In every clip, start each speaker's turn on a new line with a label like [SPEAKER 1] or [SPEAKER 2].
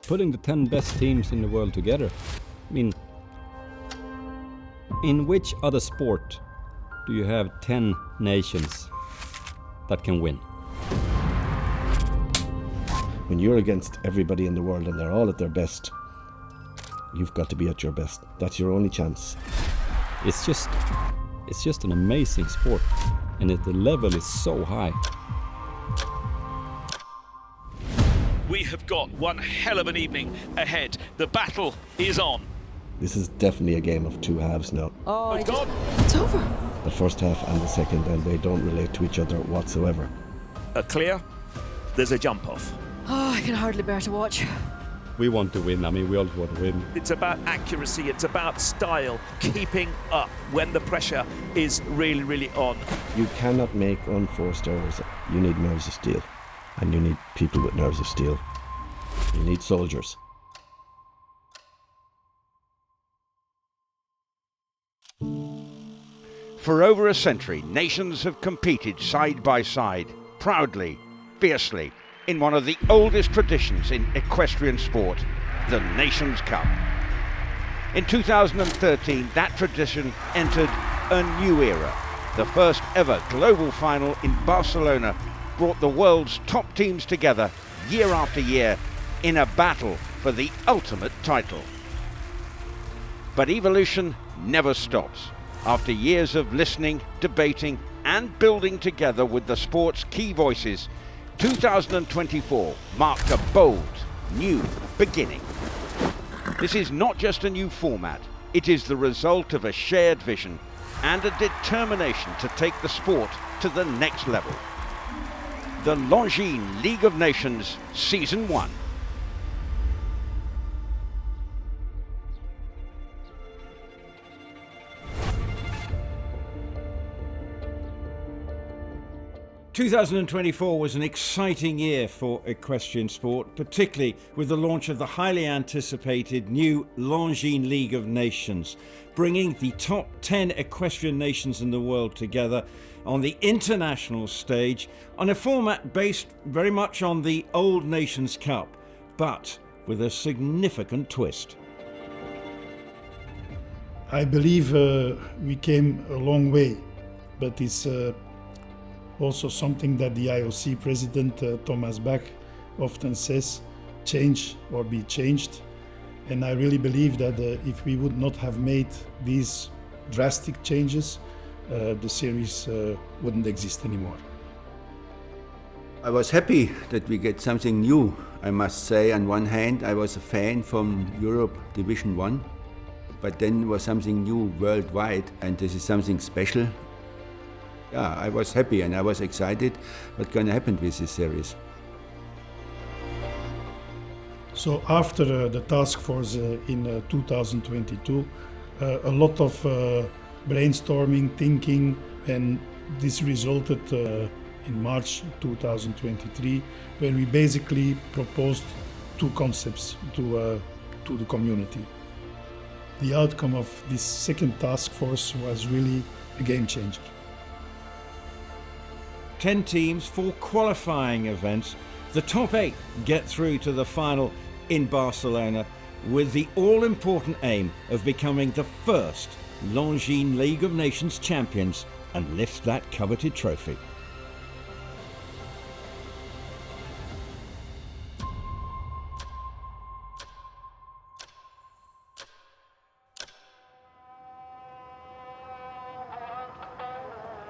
[SPEAKER 1] putting the 10 best teams in the world together. I mean, in which other sport do you have 10 nations that can win?
[SPEAKER 2] When you're against everybody in the world and they're all at their best, you've got to be at your best. That's your only chance.
[SPEAKER 1] It's just an amazing sport, and the level is so high.
[SPEAKER 3] We have got one hell of an evening ahead. The battle is on.
[SPEAKER 2] This is definitely a game of two halves now.
[SPEAKER 4] Oh,
[SPEAKER 5] it's over.
[SPEAKER 2] The first half and the second, and they don't relate to each other whatsoever.
[SPEAKER 3] A clear, there's a jump off.
[SPEAKER 4] Oh, I can hardly bear to watch.
[SPEAKER 1] We want to win. I mean, we all want to win.
[SPEAKER 3] It's about accuracy, it's about style, keeping up when the pressure is really, really on.
[SPEAKER 2] You cannot make unforced errors. You need nerves of steel, and you need people with nerves of steel. You need soldiers.
[SPEAKER 6] For over a century, nations have competed side by side, proudly, fiercely, in one of the oldest traditions in equestrian sport, the Nations Cup. In 2013, that tradition entered a new era. The first ever global final in Barcelona brought the world's top teams together year after year in a battle for the ultimate title. But evolution never stops. After years of listening, debating, and building together with the sport's key voices, 2024 marked a bold, new beginning. This is not just a new format, it is the result of a shared vision and a determination to take the sport to the next level. The Longines League of Nations Season 1.
[SPEAKER 7] (2024) was an exciting year for equestrian sport, particularly with the launch of the highly anticipated new Longines League of Nations, bringing the top 10 equestrian nations in the world together on the international stage on a format based very much on the old Nations Cup, but with a significant twist.
[SPEAKER 8] I believe we came a long way, but it's also something that the IOC president Thomas Bach often says, change or be changed. And I really believe that if we would not have made these drastic changes, the series wouldn't exist anymore.
[SPEAKER 9] I was happy that we get something new, I must say. On one hand, I was a fan from Europe Division 1, but then was something new worldwide, and this is something special. Yeah, I was happy and I was excited what's going to happen with this series.
[SPEAKER 8] So after the task force in 2022, a lot of brainstorming, thinking, and this resulted in March 2023, where we basically proposed two concepts to the community. The outcome of this second task force was really a game changer.
[SPEAKER 7] 10 teams, 4 qualifying events. The top 8 get through to the final in Barcelona with the all-important aim of becoming the first Longines League of Nations champions and lift that coveted trophy.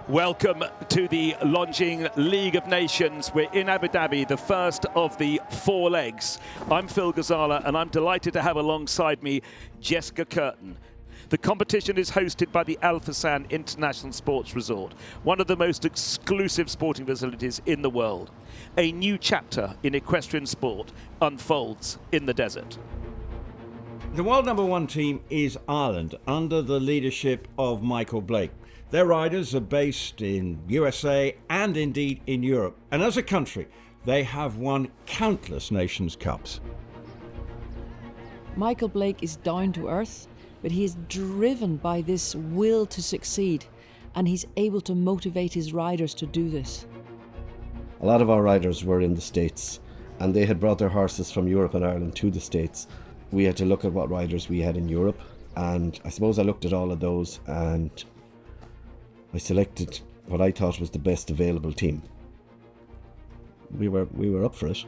[SPEAKER 3] Welcome to the Longines League of Nations. We're in Abu Dhabi, the first of the 4 legs. I'm Phil Ghazala and I'm delighted to have alongside me Jessica Curtin. The competition is hosted by the Al Fassan International Sports Resort, one of the most exclusive sporting facilities in the world. A new chapter in equestrian sport unfolds in the desert.
[SPEAKER 7] The world number 1 team is Ireland, under the leadership of Michael Blake. Their riders are based in USA and indeed in Europe. And as a country, they have won countless Nations Cups.
[SPEAKER 5] Michael Blake is down to earth, but he is driven by this will to succeed, and he's able to motivate his riders to do this.
[SPEAKER 2] A lot of our riders were in the States and they had brought their horses from Europe and Ireland to the States. We had to look at what riders we had in Europe, and I suppose I looked at all of those and I selected what I thought was the best available team. We were up for it.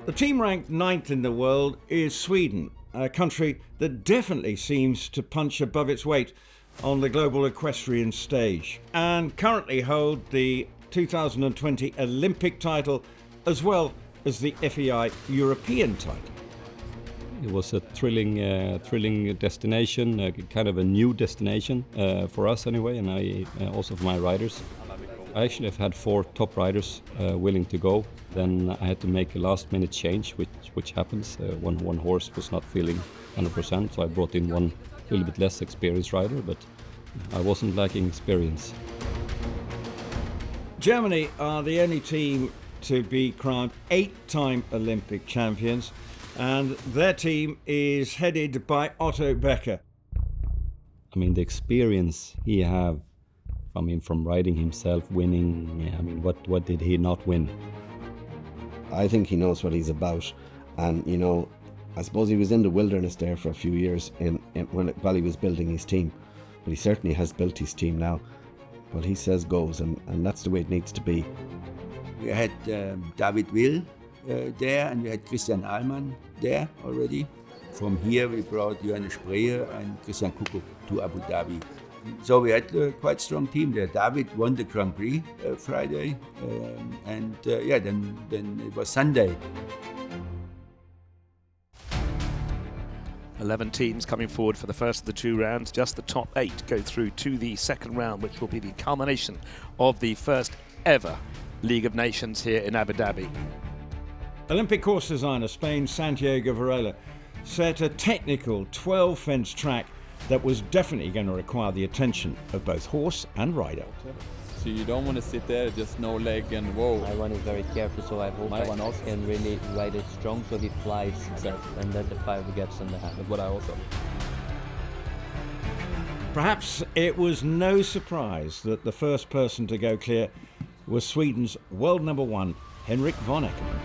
[SPEAKER 7] The team ranked 9th in the world is Sweden, a country that definitely seems to punch above its weight on the global equestrian stage, and currently hold the 2020 Olympic title as well as the FEI European title.
[SPEAKER 1] It was a thrilling destination, kind of a new destination for us anyway, and I also for my riders. I actually have had 4 top riders willing to go. Then I had to make a last-minute change, which happens. One horse was not feeling 100%, so I brought in one little bit less experienced rider, but I wasn't lacking experience.
[SPEAKER 7] Germany are the only team to be crowned 8-time Olympic champions, and their team is headed by Otto Becker.
[SPEAKER 1] I mean, the experience he have, from riding himself, winning, I mean, what did he not win?
[SPEAKER 2] I think he knows what he's about, and you know, I suppose he was in the wilderness there for a few years while he was building his team, but he certainly has built his team now. What he says goes, and that's the way it needs to be.
[SPEAKER 9] We had David Will there, and we had Christian Ahlmann there already. From here we brought Johannes Spreyer and Christian Kuckuck to Abu Dhabi. So we had a quite strong team there. David won the Grand Prix Friday, and then it was Sunday.
[SPEAKER 3] 11 teams coming forward for the first of the 2 rounds. Just the top 8 go through to the second round, which will be the culmination of the first ever League of Nations here in Abu Dhabi.
[SPEAKER 7] Olympic course designer Spain's Santiago Varela set a technical 12-fence track that was definitely going to require the attention of both horse and rider.
[SPEAKER 10] So you don't want to sit there, just no leg and whoa.
[SPEAKER 11] My one is very careful, so I hope my one also can really ride it strong so he flies and then the 5 gets in the hand.
[SPEAKER 10] That's what I also.
[SPEAKER 7] Perhaps it was no surprise that the first person to go clear was Sweden's world number 1, Henrik von Eckermann.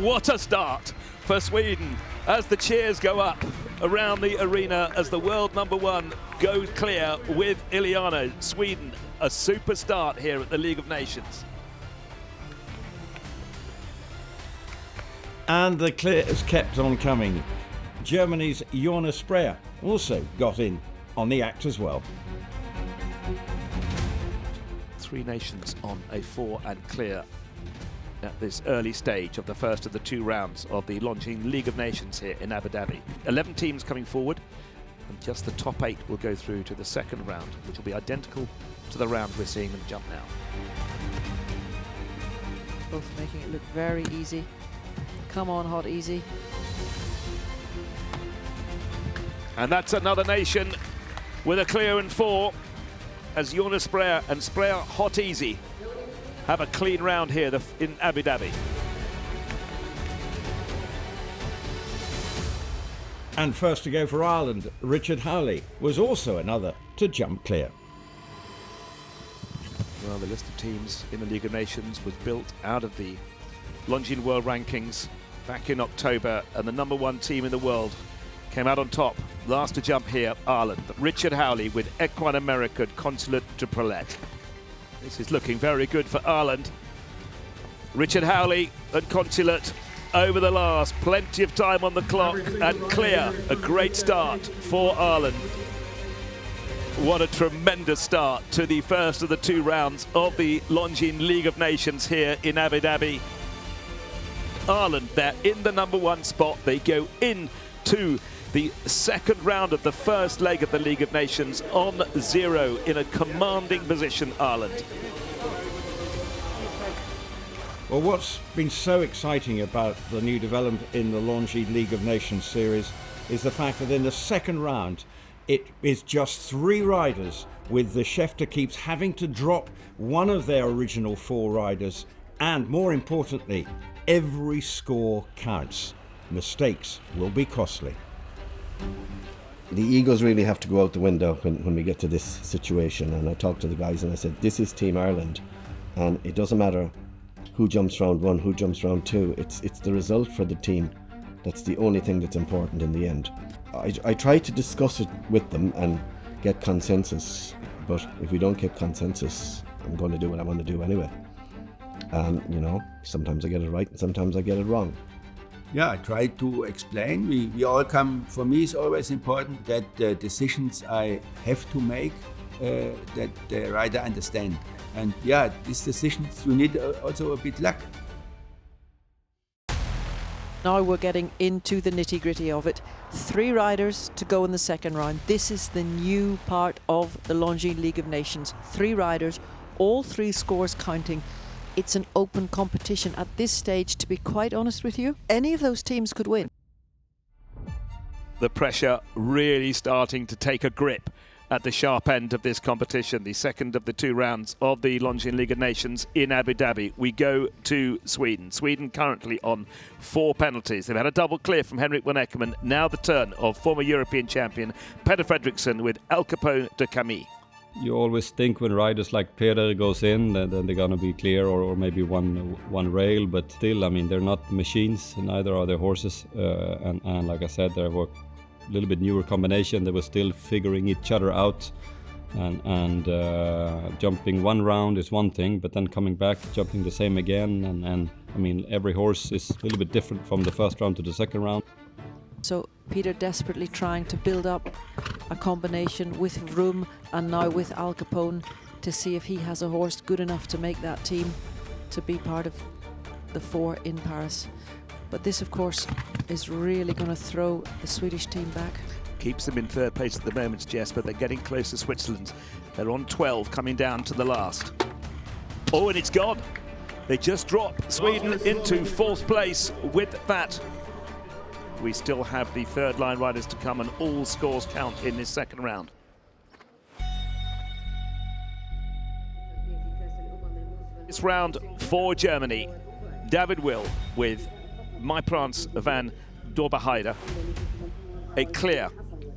[SPEAKER 3] What a start for Sweden as the cheers go up around the arena as the world number 1 goes clear with Iliana. Sweden, a super start here at the League of Nations.
[SPEAKER 7] And the clears kept on coming. Germany's Johannes Spreyer also got in on the act as well.
[SPEAKER 3] 3 nations on a 4 and clear at this early stage of the first of the 2 rounds of the Longines League of Nations here in Abu Dhabi. 11 teams coming forward, and just the top 8 will go through to the second round, which will be identical to the round we're seeing them jump now.
[SPEAKER 5] Both making it look very easy. Come on, Hot Easy.
[SPEAKER 3] And that's another nation with a clear in 4 as Johannes Spreyer and Spreyer Hot Easy have a clean round here in Abu Dhabi.
[SPEAKER 7] And first to go for Ireland, Richard Howley was also another to jump clear.
[SPEAKER 3] Well, the list of teams in the League of Nations was built out of the Longines World Rankings back in October, and the number 1 team in the world came out on top. Last to jump here, Ireland. Richard Howley with Equine American Consulate de Prelette. This is looking very good for Ireland. Richard Howley and Consulate over the last. Plenty of time on the clock and clear. A great start for Ireland. What a tremendous start to the first of the 2 rounds of the Longines League of Nations here in Abu Dhabi. Ireland, they're in the number 1 spot. They go into the second round of the first leg of the League of Nations on 0 in a commanding position, Ireland.
[SPEAKER 7] Well, what's been so exciting about the new development in the Longines League of Nations series is the fact that in the second round it is just 3 riders, with the Schefter keeps having to drop one of their original 4 riders, and more importantly, every score counts. Mistakes will be costly.
[SPEAKER 2] The egos really have to go out the window when we get to this situation, and I talked to the guys and I said, this is Team Ireland, and it doesn't matter who jumps round 1, who jumps round 2. It's the result for the team. That's the only thing that's important in the end. I try to discuss it with them and get consensus, but if we don't get consensus, I'm going to do what I want to do anyway. And, you know, sometimes I get it right and sometimes I get it wrong.
[SPEAKER 9] Yeah, I try to explain. We all come, for me it's always important that the decisions I have to make, that the rider understand. And yeah, these decisions, you need also a bit luck.
[SPEAKER 5] Now we're getting into the nitty-gritty of it. 3 riders to go in the second round. This is the new part of the Longines League of Nations. 3 riders, all 3 scores counting. It's an open competition at this stage, to be quite honest with you. Any of those teams could win.
[SPEAKER 3] The pressure really starting to take a grip at the sharp end of this competition, the second of the 2 rounds of the Longines League of Nations in Abu Dhabi. We go to Sweden. Sweden currently on 4 penalties. They've had a double clear from Henrik von Eckermann. Now the turn of former European champion Peder Fredriksson with Al Capone de Camille.
[SPEAKER 1] You always think when riders like Peder goes in, then they're going to be clear or maybe one rail, but still, I mean, they're not machines, neither are they horses. And like I said, they're a little bit newer combination. They were still figuring each other out, and jumping one round is one thing, but then coming back, jumping the same again, and I mean, every horse is a little bit different from the first round to the second round.
[SPEAKER 5] So Peter desperately trying to build up a combination with Vroom and now with Al Capone to see if he has a horse good enough to make that team to be part of the 4 in Paris. But this, of course, is really going to throw the Swedish team back.
[SPEAKER 3] Keeps them in third place at the moment, Jess, but they're getting close to Switzerland. They're on 12, coming down to the last. Oh, and it's gone. They just dropped Sweden into 4th place with that. We still have the third line riders to come, and all scores count in this second round. This round for Germany, David Will with My Prance van Dorbeheide. A clear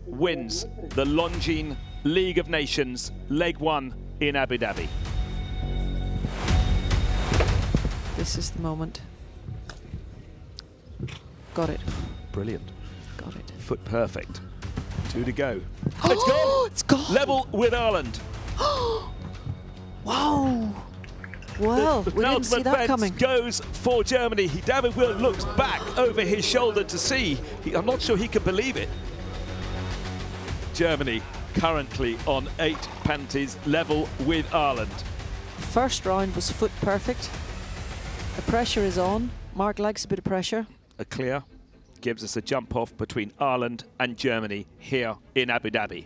[SPEAKER 3] wins the Longines League of Nations Leg 1 in Abu Dhabi.
[SPEAKER 5] This is the moment. Got it.
[SPEAKER 3] Brilliant.
[SPEAKER 5] Got it.
[SPEAKER 3] Foot perfect. 2 to go. It's gone!
[SPEAKER 5] It's gone!
[SPEAKER 3] Level with Ireland.
[SPEAKER 5] Wow! Well, we didn't see that coming.
[SPEAKER 3] Goes for Germany. David Will looks back over his shoulder to see. I'm not sure he can believe it. Germany currently on 8 penalties, level with Ireland.
[SPEAKER 5] First round was foot perfect. The pressure is on. Mark likes a bit of pressure.
[SPEAKER 3] A clear gives us a jump off between Ireland and Germany here in Abu Dhabi.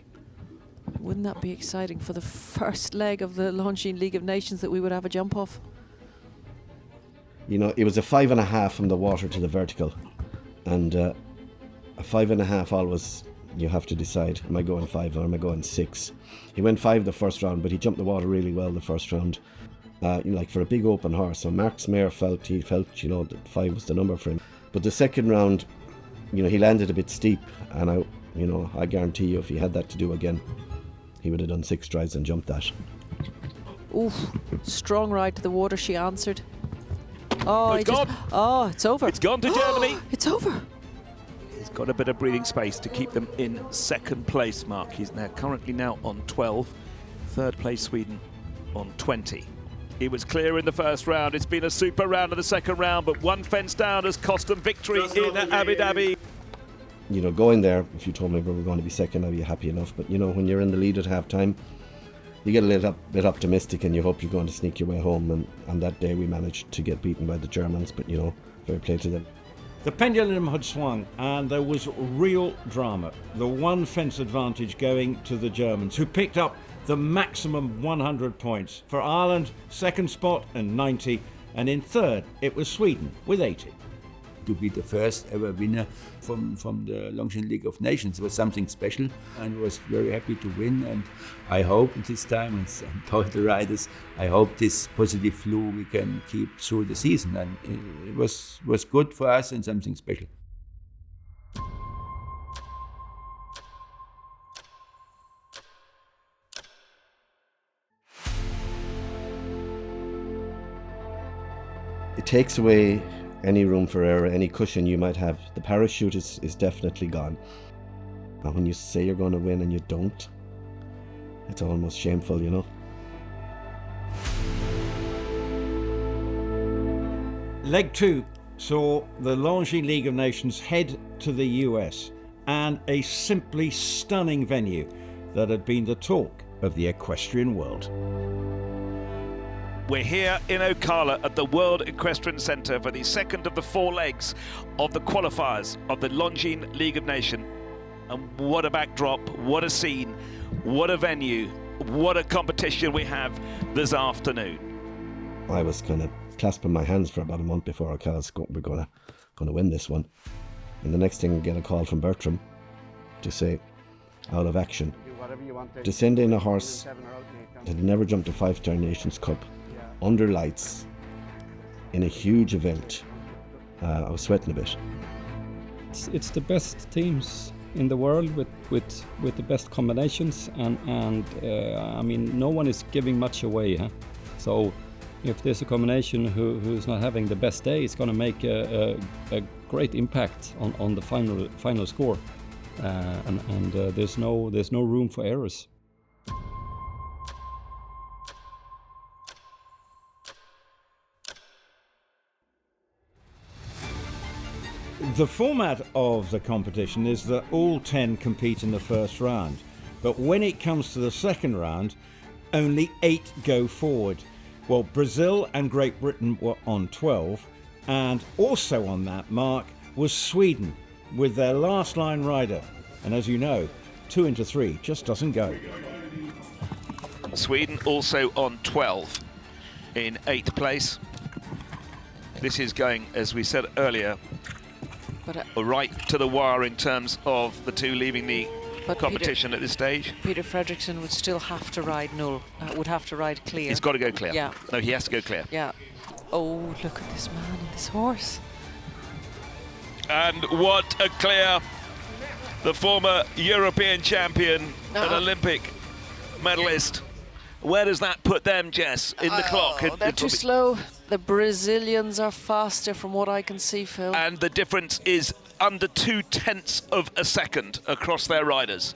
[SPEAKER 5] Wouldn't that be exciting for the first leg of the Longines League of Nations that we would have a jump off?
[SPEAKER 2] You know, it was a 5.5 from the water to the vertical, and a 5.5 always, you have to decide, am I going 5 or am I going 6? He went 5 the first round, but he jumped the water really well the first round. You know, like for a big open horse. So Mark Smear felt, you know, that 5 was the number for him. But the second round, you know, he landed a bit steep, and I guarantee you if he had that to do again, he would have done 6 strides and jumped that.
[SPEAKER 5] Oof, strong ride to the water, she answered. Oh,
[SPEAKER 3] it's gone.
[SPEAKER 5] Oh, it's over.
[SPEAKER 3] It's gone to Germany.
[SPEAKER 5] It's over.
[SPEAKER 3] He's got a bit of breathing space to keep them in second place, Mark. He's currently on 12. Third place Sweden on 20. He was clear in the first round. It's been a super round of the second round, but one fence down has cost them victory in Abu Dhabi.
[SPEAKER 2] You know, going there, if you told me we were going to be second, I'd be happy enough. But, you know, when you're in the lead at half-time, you get a little bit optimistic and you hope you're going to sneak your way home. And that day we managed to get beaten by the Germans, but, you know, fair play to them.
[SPEAKER 7] The pendulum had swung and there was real drama. The one fence advantage going to the Germans, who picked up the maximum 100 points. For Ireland, second spot and 90, and in third it was Sweden with 80.
[SPEAKER 9] To be the first ever winner from the Longines League of Nations was something special, and was very happy to win. And I hope this time, and told the riders, I hope this positive flow we can keep through the season. And it was good for us and something special.
[SPEAKER 2] takes away any room for error, any cushion you might have. The parachute is definitely gone. And when you say you're going to win and you don't, it's almost shameful, you know.
[SPEAKER 7] Leg 2 saw the Longines League of Nations head to the US, and a simply stunning venue that had been the talk of the equestrian world.
[SPEAKER 3] We're here in Ocala at the World Equestrian Centre for the second of the 4 legs of the qualifiers of the Longines League of Nations. And what a backdrop, what a scene, what a venue, what a competition we have this afternoon.
[SPEAKER 2] I was kind of clasping my hands for about a month before Ocala's we're going to win this one. And the next thing, we get a call from Bertram to say, out of action. To send in a horse that had never jumped a 5-star Nations Cup, under lights, in a huge event. I was sweating a bit.
[SPEAKER 1] It's the best teams in the world with the best combinations, and I mean, no one is giving much away, huh? So if there's a combination who's not having the best day, it's going to make a great impact on the final score, and there's no room for errors.
[SPEAKER 7] The format of the competition is that all 10 compete in the first round, but when it comes to the second round, only 8 go forward. Well, Brazil and Great Britain were on 12, and also on that mark was Sweden with their last line rider. And as you know, 2 into 3 just doesn't go.
[SPEAKER 3] Sweden also on 12 in 8th place. This is going, as we said earlier, right to the wire in terms of the 2 leaving the competition at this stage.
[SPEAKER 5] Peter Fredriksson would still have to ride null, would have to ride clear.
[SPEAKER 3] He's got to go clear.
[SPEAKER 5] Yeah.
[SPEAKER 3] No, he has to go clear.
[SPEAKER 5] Yeah. Oh, look at this man and this horse.
[SPEAKER 3] And what a clear. The former European champion and Olympic medalist. Where does that put them, Jess, in the clock?
[SPEAKER 5] They're too slow. The Brazilians are faster from what I can see, Phil.
[SPEAKER 3] And the difference is under 0.2 of a second across their riders.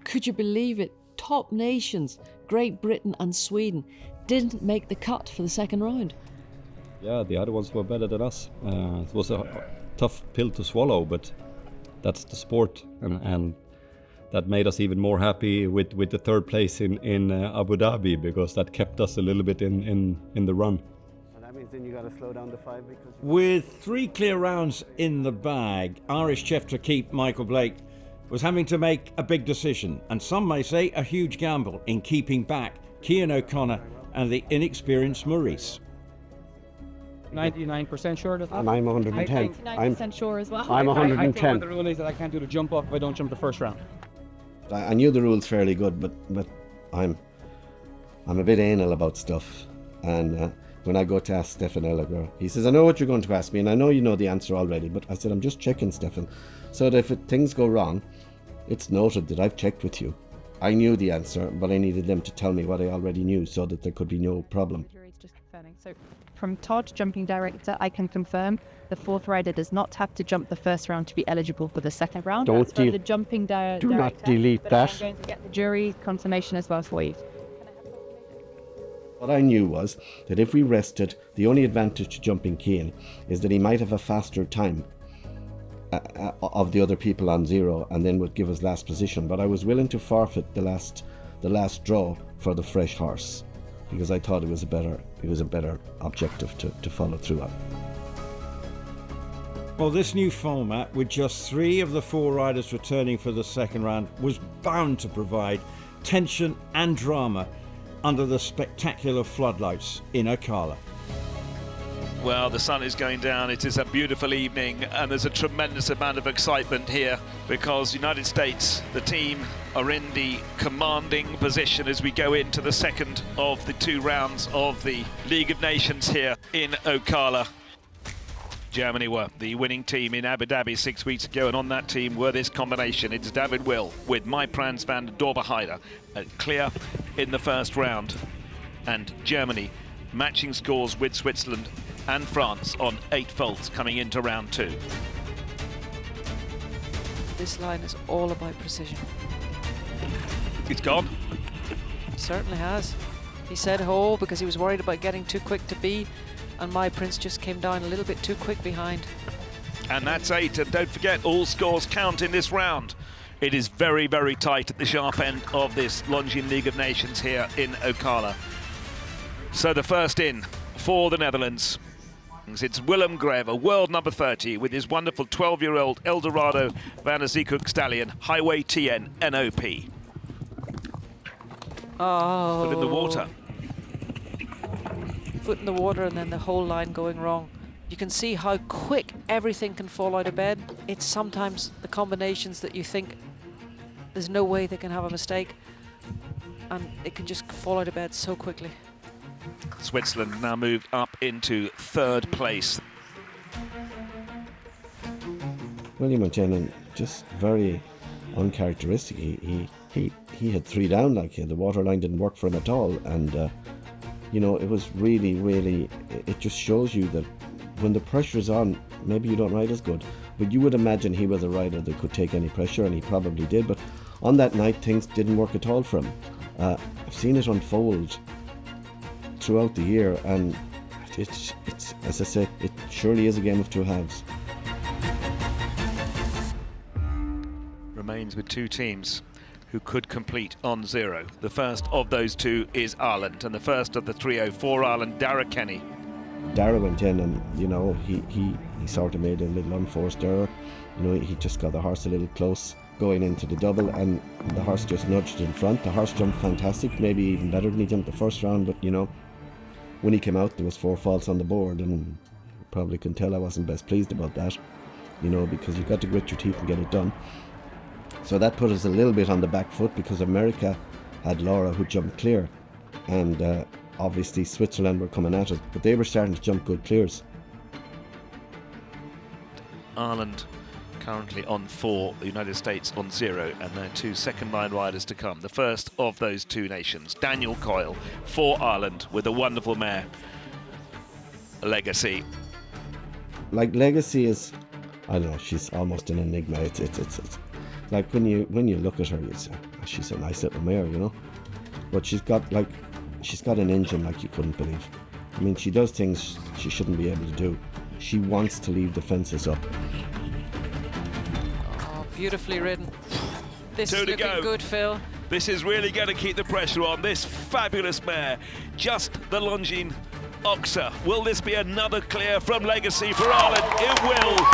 [SPEAKER 4] Could you believe it? Top nations, Great Britain and Sweden, didn't make the cut for the second round.
[SPEAKER 1] Yeah, the other ones were better than us. It was a tough pill to swallow, but that's the sport, and that made us even more happy with the 3rd place in Abu Dhabi, because that kept us a little bit in the run.
[SPEAKER 12] And that means then you got to slow down to 5 because...
[SPEAKER 7] With 3 clear rounds in the bag, Irish chef to keep Michael Blake was having to make a big decision, and some may say a huge gamble, in keeping back Cian O'Connor and the inexperienced Maurice.
[SPEAKER 12] 99% sure that.
[SPEAKER 13] And I'm 110.
[SPEAKER 14] I'm 99% sure as well.
[SPEAKER 13] I'm 110.
[SPEAKER 12] I think the rule is that I can't do the jump off if I don't jump the first round.
[SPEAKER 2] I knew the rules fairly good, but I'm a bit anal about stuff. And when I go to ask Stefan Elliger, he says, I know what you're going to ask me, and I know you know the answer already, but I said, I'm just checking, Stefan, so that if things go wrong, it's noted that I've checked with you. I knew the answer, but I needed them to tell me what I already knew so that there could be no problem.
[SPEAKER 14] So from Todd, jumping director, I can confirm the 4th rider does not have to jump the first round to be eligible for the second round.
[SPEAKER 13] Don't
[SPEAKER 14] That's from the jumping director.
[SPEAKER 13] Do not delete that.
[SPEAKER 14] I'm going to get the jury confirmation as well for you.
[SPEAKER 2] What I knew was that if we rested, the only advantage to jumping Cian is that he might have a faster time of the other people on 0, and then would give us last position. But I was willing to forfeit the last draw for the fresh horse, because I thought it was a better objective to follow through on.
[SPEAKER 7] Well, this new format, with just 3 of the 4 riders returning for the second round, was bound to provide tension and drama under the spectacular floodlights in Ocala.
[SPEAKER 3] Well, the sun is going down. It is a beautiful evening, and there's a tremendous amount of excitement here because United States, the team, are in the commanding position as we go into the second of the 2 rounds of the League of Nations here in Ocala. Germany were the winning team in Abu Dhabi 6 weeks ago, and on that team were this combination. It's David Will with Prans van Dorberheide clear in the first round, and Germany matching scores with Switzerland and France on 8 faults coming into round 2.
[SPEAKER 5] This line is all about precision.
[SPEAKER 3] It's gone.
[SPEAKER 5] Certainly has. He said ho because he was worried about getting too quick to B, and my Prince just came down a little bit too quick behind.
[SPEAKER 3] And that's 8, and don't forget, all scores count in this round. It is very, very tight at the sharp end of this Longines League of Nations here in Ocala. So the first in for the Netherlands, it's Willem Greve, a world number 30, with his wonderful 12-year-old Eldorado Van der Ziekoek stallion, Highway TN NOP.
[SPEAKER 5] Oh.
[SPEAKER 3] Foot in the water.
[SPEAKER 5] Foot in the water, and then the whole line going wrong. You can see how quick everything can fall out of bed. It's sometimes the combinations that you think there's no way they can have a mistake, and it can just fall out of bed so quickly.
[SPEAKER 3] Switzerland now moved up into 3rd place.
[SPEAKER 2] William O'Tiernan, just very uncharacteristic. He had 3 down, like the water line didn't work for him at all, and you know, it was really, it just shows you that when the pressure is on, maybe you don't ride as good. But you would imagine he was a rider that could take any pressure, and he probably did. But on that night, things didn't work at all for him. I've seen it unfold throughout the year, and it's as I said, it surely is a game of 2 halves.
[SPEAKER 3] Remains with 2 teams who could complete on 0. The first of those 2 is Ireland, and the first of the trio for Ireland, Dara Kenny.
[SPEAKER 2] Dara went in, and you know, he sort of made a little unforced error. You know, he just got the horse a little close going into the double, and the horse just nudged in front. The horse jumped fantastic, maybe even better than he jumped the first round, but you know, when he came out there was 4 faults on the board, and you probably can tell I wasn't best pleased about that, you know, because you've got to grit your teeth and get it done. So that put us a little bit on the back foot, because America had Laura, who jumped clear, and obviously Switzerland were coming at us, but they were starting to jump good clears.
[SPEAKER 3] Ireland currently on 4, the United States on 0, and their 2 second-line riders to come. The first of those 2 nations, Daniel Coyle for Ireland, with a wonderful mare, Legacy.
[SPEAKER 2] Like, Legacy is, I don't know, she's almost an enigma. It's like when you look at her, she's a nice little mare, you know, but she's got an engine like you couldn't believe. I mean, she does things she shouldn't be able to do. She wants to leave the fences up.
[SPEAKER 5] Oh, beautifully ridden. This
[SPEAKER 3] 2
[SPEAKER 5] is
[SPEAKER 3] to
[SPEAKER 5] looking
[SPEAKER 3] go.
[SPEAKER 5] good, Phil.
[SPEAKER 3] This is really going to keep the pressure on this fabulous mare. Just the Longines Oxa. Will this be another clear from Legacy for Ireland? It will.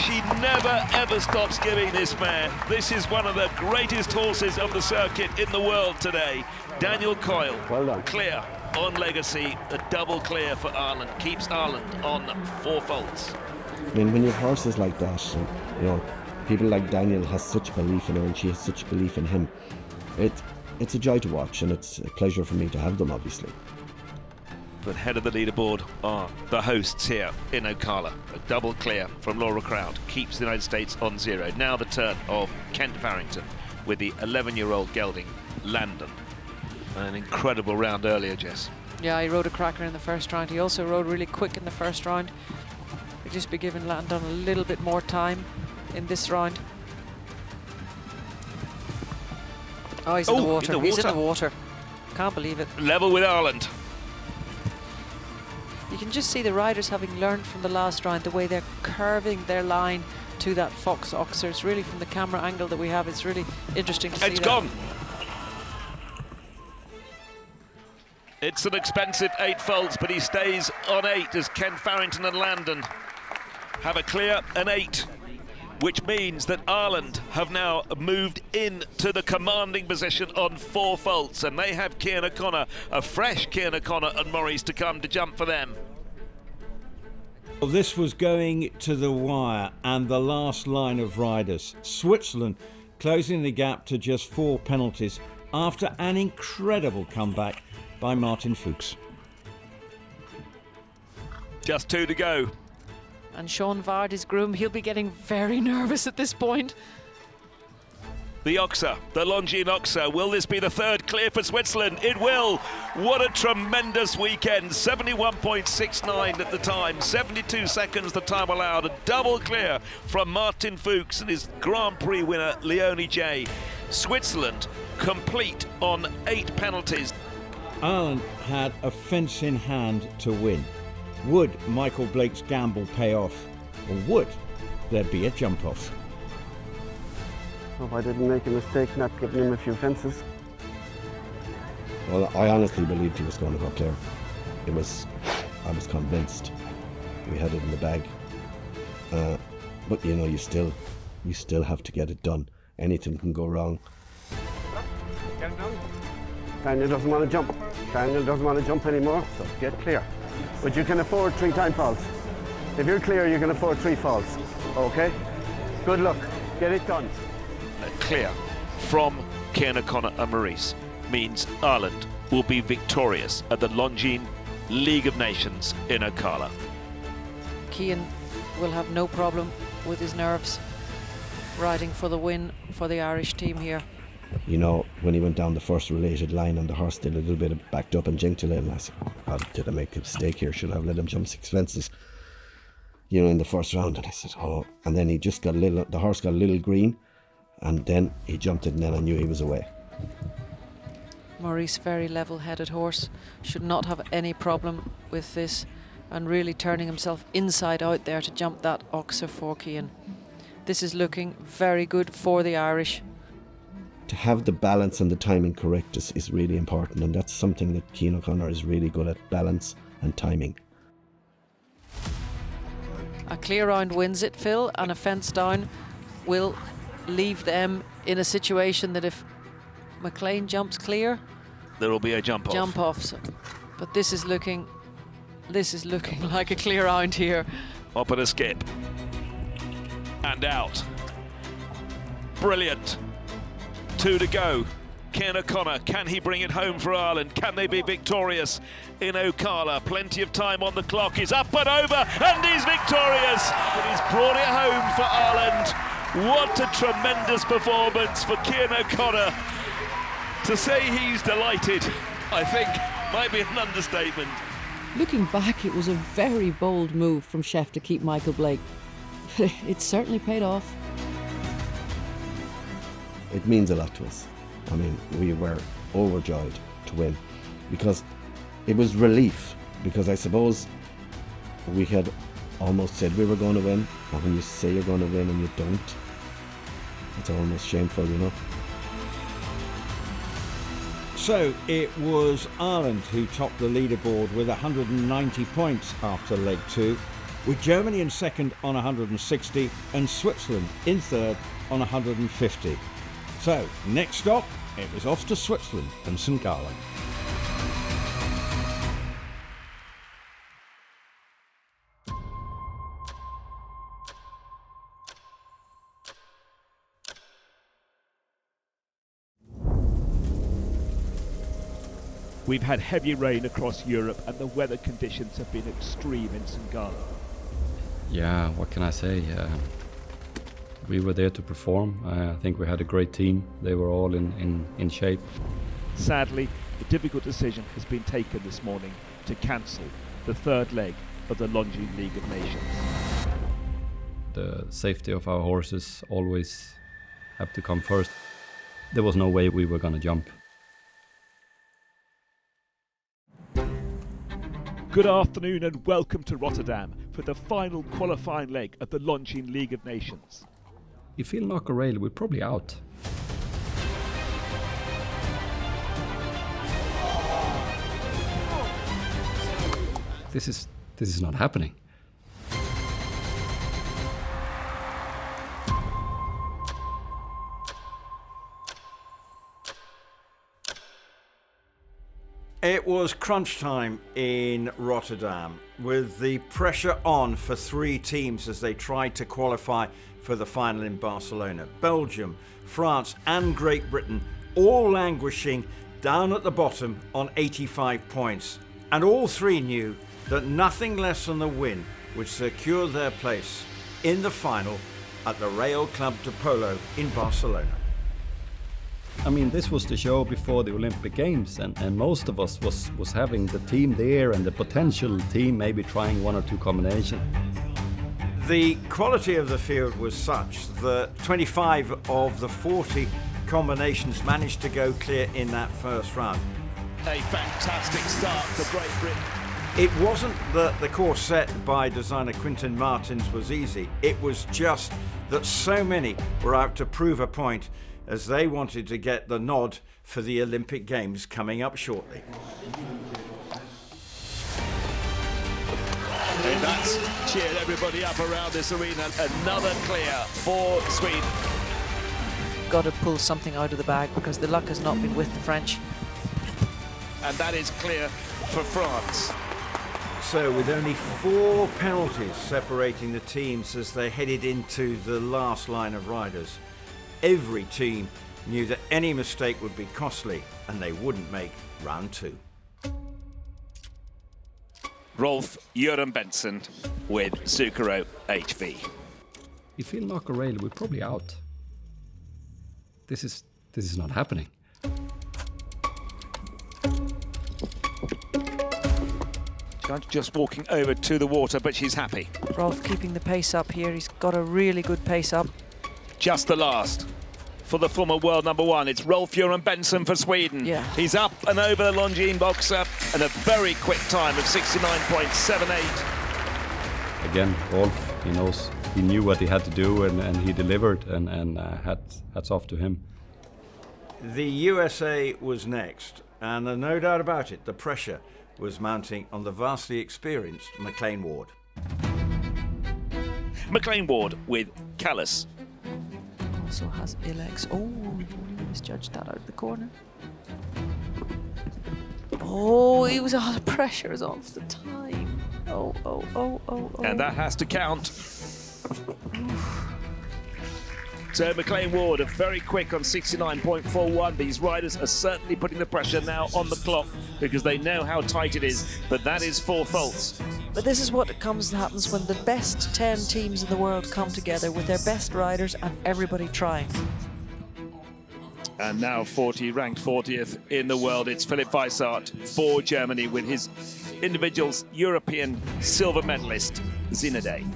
[SPEAKER 3] She never ever stops giving this mare. This is one of the greatest horses of the circuit in the world today. Daniel Coyle,
[SPEAKER 2] well done.
[SPEAKER 3] Clear on Legacy. A double clear for Ireland. Keeps Ireland on 4 faults.
[SPEAKER 2] I mean, when you have horses like that, and, you know, people like Daniel has such belief in her, and she has such belief in him. It's a joy to watch, and it's a pleasure for me to have them, obviously.
[SPEAKER 3] But head of the leaderboard are the hosts here in Ocala. A double clear from Laura Crowd keeps the United States on 0. Now the turn of Kent Farrington with the 11-year-old gelding Landon. An incredible round earlier, Jess.
[SPEAKER 5] Yeah, he rode a cracker in the first round. He also rode really quick in the first round. He'll just be giving Landon a little bit more time in this round. Oh, he's in the water. He's in the water. Can't believe it.
[SPEAKER 3] Level with Ireland.
[SPEAKER 5] You can just see the riders, having learned from the last round, the way they're curving their line to that Fox Oxer. It's really, from the camera angle that we have, it's really interesting to see.
[SPEAKER 3] It's gone. It's an expensive 8 faults, but he stays on 8 as Ken Farrington and Landon have a clear an 8, which means that Ireland have now moved into the commanding position on 4 faults, and they have Cian O'Connor, a fresh Cian O'Connor and Maurice to come to jump for them.
[SPEAKER 7] Well, this was going to the wire, and the last line of riders. Switzerland closing the gap to just 4 penalties after an incredible comeback by Martin Fuchs.
[SPEAKER 3] Just 2 to go.
[SPEAKER 5] And Sean Vard, his groom, he'll be getting very nervous at this point.
[SPEAKER 3] The Ocala, the Longines Ocala. Will this be the third clear for Switzerland? It will. What a tremendous weekend. 71.69 at the time, 72 seconds the time allowed. A double clear from Martin Fuchs and his Grand Prix winner, Leonie J. Switzerland complete on 8 penalties.
[SPEAKER 7] Ireland had a fence in hand to win. Would Michael Blake's gamble pay off? Or would there be a jump-off?
[SPEAKER 12] Hope I didn't make a mistake not giving him a few fences.
[SPEAKER 2] Well, I honestly believed he was going to go clear. I was convinced we had it in the bag. But you know, you still have to get it done. Anything can go wrong.
[SPEAKER 12] Get it done. Daniel doesn't want to jump. Daniel doesn't want to jump anymore, so get clear. But you can afford 3 time falls. If you're clear, you can afford 3 falls. Okay? Good luck. Get it done.
[SPEAKER 3] Clear from Cian O'Connor and Maurice means Ireland will be victorious at the Longines League of Nations in Ocala.
[SPEAKER 5] Cian will have no problem with his nerves riding for the win for the Irish team here.
[SPEAKER 2] You know, when he went down the first related line and the horse did a little bit of backed up and jinked a little, I said, oh, did I make a mistake here? Should I have let him jump 6 fences, you know, in the first round? And I said, oh, and then he just got a little, the horse got a little green, and then he jumped it, and then I knew he was away.
[SPEAKER 5] Maurice, very level-headed horse, should not have any problem with this, and really turning himself inside out there to jump that Ocala for Cian. This is looking very good for the Irish.
[SPEAKER 2] To have the balance and the timing correct is really important, and that's something that Cian O'Connor is really good at, balance and timing.
[SPEAKER 5] A clear round wins it, Phil, and a fence down will leave them in a situation that if McLean jumps clear,
[SPEAKER 3] there will be a jump off.
[SPEAKER 5] Jump off. So, but this is looking like a clear round here.
[SPEAKER 3] Up at a skip and out. Brilliant. 2 to go. Cian O'Connor, can he bring it home for Ireland? Can they be victorious in Ocala? Plenty of time on the clock. He's up and over, and he's victorious. And he's brought it home for Ireland. What a tremendous performance for Cian O'Connor. To say he's delighted, I think, might be an understatement.
[SPEAKER 4] Looking back, it was a very bold move from Chef to keep Michael Blake. It certainly paid off.
[SPEAKER 2] It means a lot to us. I mean, we were overjoyed to win, because it was relief, because I suppose we had almost said we were going to win, and when you say you're going to win and you don't, it's almost shameful, you know.
[SPEAKER 7] So it was Ireland who topped the leaderboard with 190 points after leg 2, with Germany in second on 160 and Switzerland in third on 150. So next stop, it was off to Switzerland and St Gallen.
[SPEAKER 3] We've had heavy rain across Europe and the weather conditions have been extreme in St Gallen.
[SPEAKER 1] Yeah, what can I say? We were there to perform. I think we had a great team. They were all in shape.
[SPEAKER 3] Sadly, the difficult decision has been taken this morning to cancel the 3rd leg of the Longines League of Nations.
[SPEAKER 1] The safety of our horses always have to come first. There was no way we were going to jump.
[SPEAKER 3] Good afternoon and welcome to Rotterdam for the final qualifying leg of the Longines League of Nations.
[SPEAKER 1] If he'll knock a rail, we're probably out. This is not happening.
[SPEAKER 7] It was crunch time in Rotterdam, with the pressure on for 3 teams as they tried to qualify for the final in Barcelona. Belgium, France and Great Britain all languishing down at the bottom on 85 points. And all 3 knew that nothing less than the win would secure their place in the final at the Real Club de Polo in Barcelona.
[SPEAKER 1] I mean, this was the show before the Olympic Games, and most of us was having the team there and the potential team maybe trying one or two combinations.
[SPEAKER 7] The quality of the field was such that 25 of the 40 combinations managed to go clear in that first round.
[SPEAKER 3] A fantastic start for Great Britain.
[SPEAKER 7] It wasn't that the course set by designer Quintin Martins was easy. It was just that so many were out to prove a point as they wanted to get the nod for the Olympic Games coming up shortly.
[SPEAKER 3] And that's cheered everybody up around this arena. Another clear for Sweden.
[SPEAKER 5] Got to pull something out of the bag because the luck has not been with the French.
[SPEAKER 3] And that is clear for France.
[SPEAKER 7] So with only 4 penalties separating the teams as they headed into the last line of riders, every team knew that any mistake would be costly and they wouldn't make round 2.
[SPEAKER 3] Rolf Göran Benson with Zucchero HV.
[SPEAKER 1] If he'll knock a rail, we're probably out. This is not happening.
[SPEAKER 3] Just walking over to the water, but she's happy.
[SPEAKER 5] Rolf keeping the pace up here. He's got a really good pace up.
[SPEAKER 3] Just the last for the former world number 1. It's Rolf Göran Benson for Sweden.
[SPEAKER 5] Yeah.
[SPEAKER 3] He's up and over the Longines boxer and a very quick time of 69.78.
[SPEAKER 1] Again, Rolf, he knew what he had to do, and he delivered, and hats off to him.
[SPEAKER 7] The USA was next, and no doubt about it, the pressure was mounting on the vastly experienced McLean Ward.
[SPEAKER 3] McLean Ward with Callis.
[SPEAKER 5] Also has Ilex. Oh, misjudged that out of the corner. Oh, he was under pressure as off the time. Oh.
[SPEAKER 3] And that has to count. So McLean Ward are very quick on 69.41. These riders are certainly putting the pressure now on the clock because they know how tight it is, but that is 4 faults.
[SPEAKER 5] But this is what happens when the best 10 teams in the world come together with their best riders and everybody trying.
[SPEAKER 3] And now ranked 40th in the world, it's Philipp Weissart for Germany with his individual's European silver medalist, Zinedine.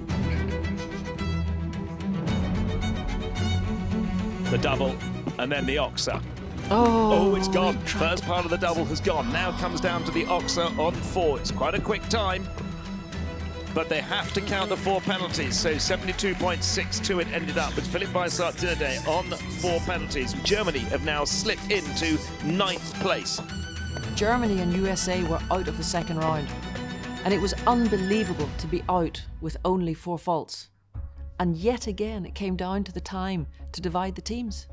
[SPEAKER 3] The double, and then the Oxa. Oh, it's gone. First part of the double has gone. Now comes down to the Oxa on 4. It's quite a quick time, but they have to count the 4 penalties. So 72.62 it ended up with Philipp Weissart today on 4 penalties. Germany have now slipped into 9th place.
[SPEAKER 4] Germany and USA were out of the second round, and it was unbelievable to be out with only 4 faults. And yet again, it came down to the time to divide the teams.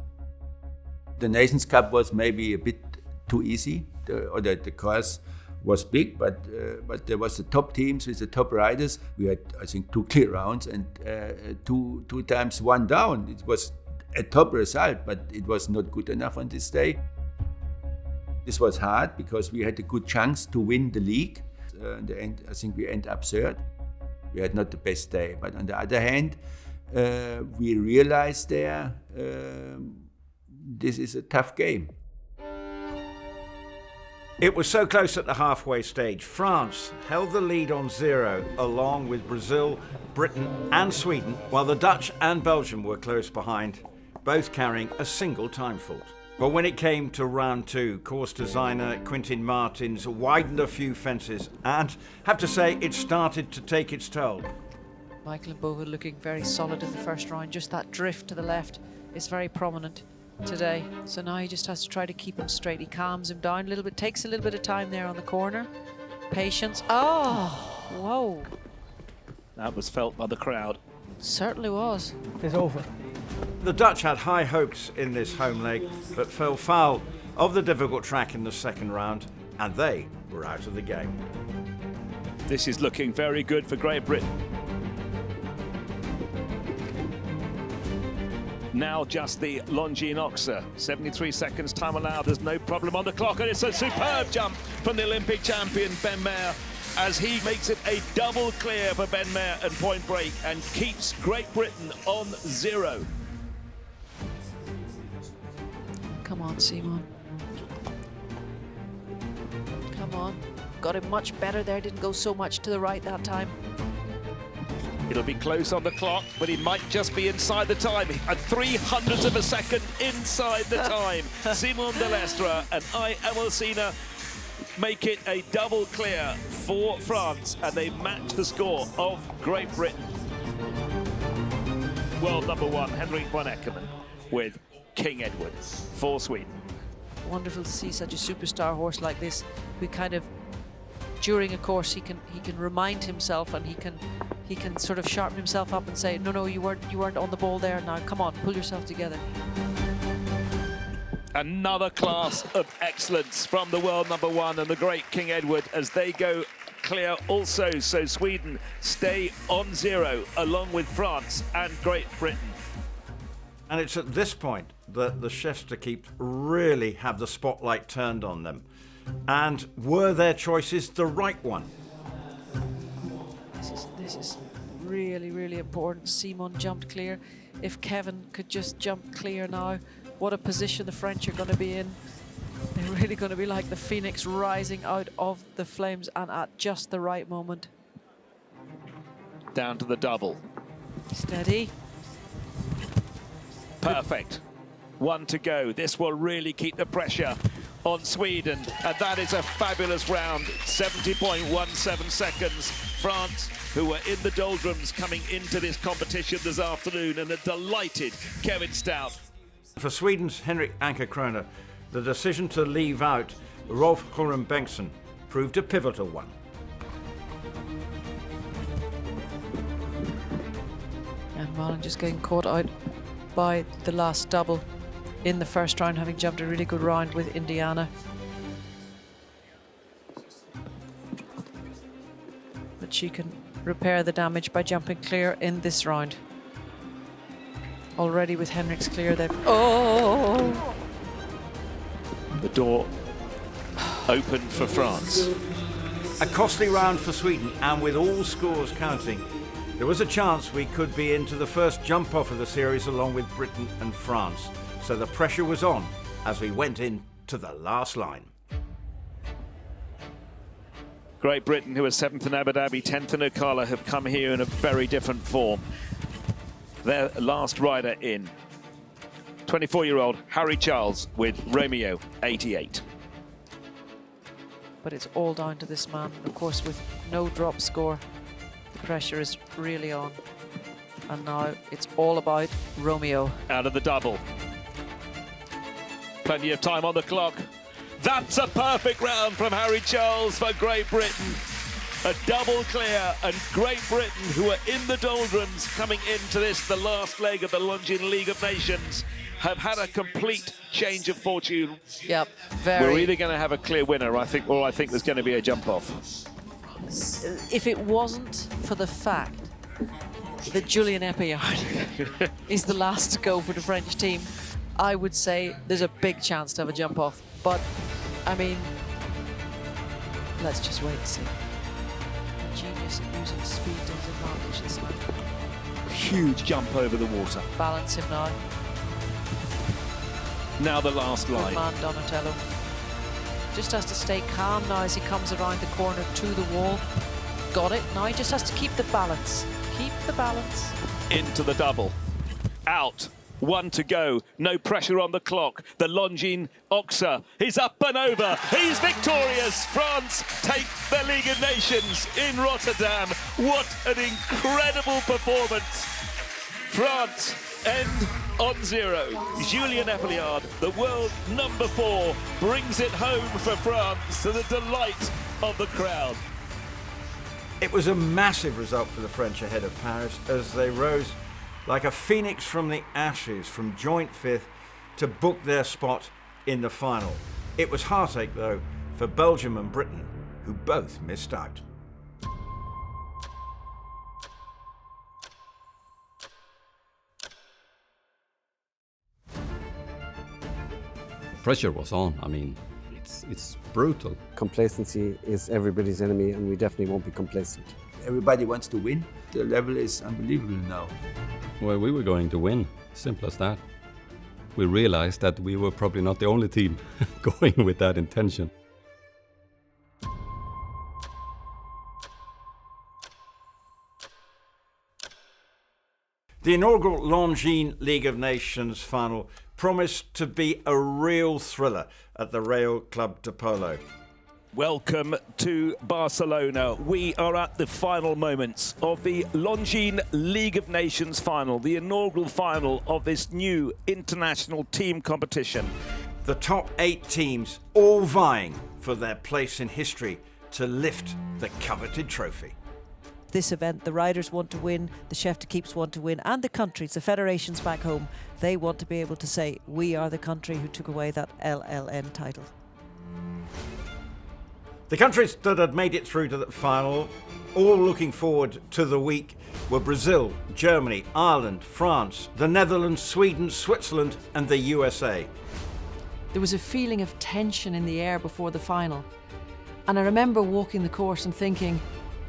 [SPEAKER 9] The Nations Cup was maybe a bit too easy. The course was big, but there was the top teams with the top riders. We had, I think, 2 clear rounds and two times 1 down. It was a top result, but it was not good enough on this day. This was hard because we had a good chance to win the league. In the end, I think we end up 3rd. We had not the best day, but on the other hand, we realized there this is a tough game.
[SPEAKER 7] It was so close at the halfway stage. France held the lead on 0, along with Brazil, Britain and Sweden, while the Dutch and Belgium were close behind, both carrying a single time fault. But when it came to round 2, course designer Quintin Martins widened a few fences and, have to say, it started to take its toll.
[SPEAKER 5] Michael and Bo were looking very solid in the first round. Just that drift to the left is very prominent today. So now he just has to try to keep him straight. He calms him down a little bit, takes a little bit of time there on the corner. Patience. Oh, whoa.
[SPEAKER 3] That was felt by the crowd.
[SPEAKER 5] Certainly was.
[SPEAKER 15] It's over.
[SPEAKER 7] The Dutch had high hopes in this home leg, but fell foul of the difficult track in the second round, and they were out of the game.
[SPEAKER 3] This is looking very good for Great Britain. Now just the Longines Oxa. 73 seconds time allowed. There's no problem on the clock, and it's a superb jump from the Olympic champion Ben Maher as he makes it a double clear for Ben Maher and Point Break and keeps Great Britain on 0.
[SPEAKER 5] Come on, Simon. Come on. Got him much better there. Didn't go so much to the right that time.
[SPEAKER 3] It'll be close on the clock, but he might just be inside the time. At 300ths of a second inside the time. Simon de Lestre and I. Emilsina make it a double clear for France, and they match the score of Great Britain. World number 1, Henrik von Eckermann, with King Edward for Sweden.
[SPEAKER 5] Wonderful to see such a superstar horse like this, who kind of, during a course, he can remind himself, and he can sort of sharpen himself up and say, no, you weren't on the ball there. Now, come on, pull yourself together.
[SPEAKER 3] Another class of excellence from the world number 1 and the great King Edward as they go clear also. So Sweden stay on 0 along with France and Great Britain.
[SPEAKER 7] And it's at this point that the chefs d'équipe really have the spotlight turned on them. And were their choices the right one?
[SPEAKER 5] This is really, really important. Simon jumped clear. If Kevin could just jump clear now, what a position the French are going to be in. They're really going to be like the phoenix rising out of the flames, and at just the right moment.
[SPEAKER 3] Down to the double.
[SPEAKER 5] Steady.
[SPEAKER 3] Perfect. 1 to go. This will really keep the pressure on Sweden, and that is a fabulous round. 70.17 seconds. France, who were in the doldrums coming into this competition this afternoon, and a delighted Kevin Stout.
[SPEAKER 7] For Sweden's Henrik Anker-Krona, the decision to leave out Rolf Hulren Bengtsson proved a pivotal one.
[SPEAKER 5] And Malin just getting caught out by the last double in the first round, having jumped a really good round with Indiana. But she can repair the damage by jumping clear in this round. Already with Henrik's clear, they've... Oh!
[SPEAKER 3] The door open for France.
[SPEAKER 7] A costly round for Sweden, and with all scores counting, there was a chance we could be into the first jump off of the series along with Britain and France. So the pressure was on as we went into the last line.
[SPEAKER 3] Great Britain, who are 7th in Abu Dhabi, 10th in Ocala, have come here in a very different form. Their last rider in, 24-year-old Harry Charles with Romeo 88.
[SPEAKER 5] But it's all down to this man. Of course, with no drop score, the pressure is really on. And now it's all about Romeo.
[SPEAKER 3] Out of the double. Plenty of time on the clock. That's a perfect round from Harry Charles for Great Britain. A double clear, and Great Britain, who are in the doldrums coming into this, the last leg of the Longines League of Nations, have had a complete change of fortune.
[SPEAKER 5] Yep, very.
[SPEAKER 3] We're either going to have a clear winner, I think, or I think there's going to be a jump off.
[SPEAKER 5] If it wasn't for the fact that Julien Epillard is the last to go for the French team, I would say there's a big chance to have a jump off. But, I mean, let's just wait and see. Genius at using speed to his advantage this man.
[SPEAKER 3] Huge jump over the water.
[SPEAKER 5] Balance him now.
[SPEAKER 3] Now the last line.
[SPEAKER 5] Good man, Donatello. Just has to stay calm now as he comes around the corner to the wall. Got it. Now he just has to keep the balance. Keep the balance.
[SPEAKER 3] Into the double. Out. 1 to go. No pressure on the clock. The Longines Oxa. He's up and over. He's victorious. France take the League of Nations in Rotterdam. What an incredible performance. France end on 0. Julien Epillard, the world number 4, brings it home for France to the delight of the crowd.
[SPEAKER 7] It was a massive result for the French ahead of Paris as they rose like a phoenix from the ashes from joint 5th to book their spot in the final. It was heartache, though, for Belgium and Britain, who both missed out.
[SPEAKER 1] Pressure was on. I mean, it's brutal.
[SPEAKER 12] Complacency is everybody's enemy, and we definitely won't be complacent.
[SPEAKER 9] Everybody wants to win. The level is unbelievable now.
[SPEAKER 1] Well, we were going to win. Simple as that. we realized that we were probably not the only team going with that intention.
[SPEAKER 7] The inaugural Longines League of Nations final promised to be a real thriller at the Real Club de Polo.
[SPEAKER 3] Welcome to Barcelona. We are at the final moments of the Longines League of Nations final, the inaugural final of this new international team competition.
[SPEAKER 7] The top 8 teams all vying for their place in history to lift the coveted trophy.
[SPEAKER 5] This event, the riders want to win, the chef d'équipes want to win, and the countries, the federations back home, they want to be able to say, we are the country who took away that LLN title.
[SPEAKER 7] The countries that had made it through to the final, all looking forward to the week, were Brazil, Germany, Ireland, France, the Netherlands, Sweden, Switzerland and the USA.
[SPEAKER 4] There was a feeling of tension in the air before the final. And I remember walking the course and thinking,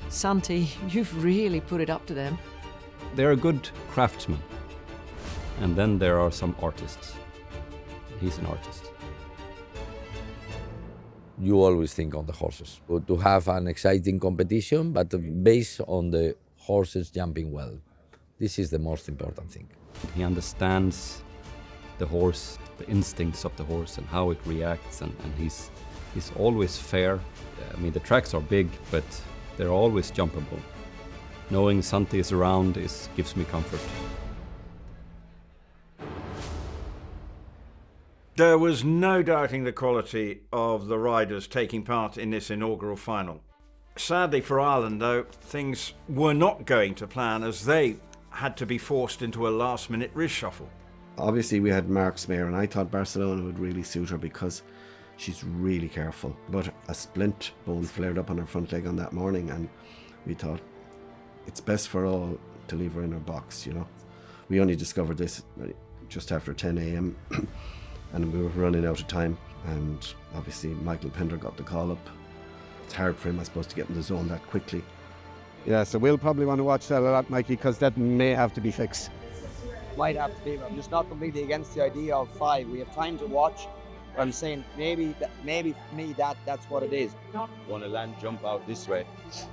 [SPEAKER 4] Santi, you've really put it up to them.
[SPEAKER 1] They're a good craftsman. And then there are some artists. He's an artist.
[SPEAKER 15] You always think on the horses. To have an exciting competition, but based on the horses jumping well. This is the most important thing.
[SPEAKER 1] He understands the horse, the instincts of the horse and how it reacts, and he's always fair. I mean, the tracks are big, but they're always jumpable. Knowing Santi is around gives me comfort.
[SPEAKER 7] There was no doubting the quality of the riders taking part in this inaugural final. Sadly for Ireland, though, things were not going to plan as they had to be forced into a last-minute reshuffle.
[SPEAKER 2] Obviously we had Mark's mare, and I thought Barcelona would really suit her because she's really careful. But a splint bone flared up on her front leg on that morning, and we thought it's best for all to leave her in her box, you know. We only discovered this just after 10 a.m. and we were running out of time, and obviously Michael Pender got the call up. It's hard for him, I suppose, to get in the zone that quickly.
[SPEAKER 13] Yeah, so we'll probably want to watch that a lot, Mikey, because that may have to be fixed.
[SPEAKER 16] Might have to be. I'm just not completely against the idea of 5. We have time to watch. I'm saying maybe for me that's what it is.
[SPEAKER 10] Want to land jump out this way.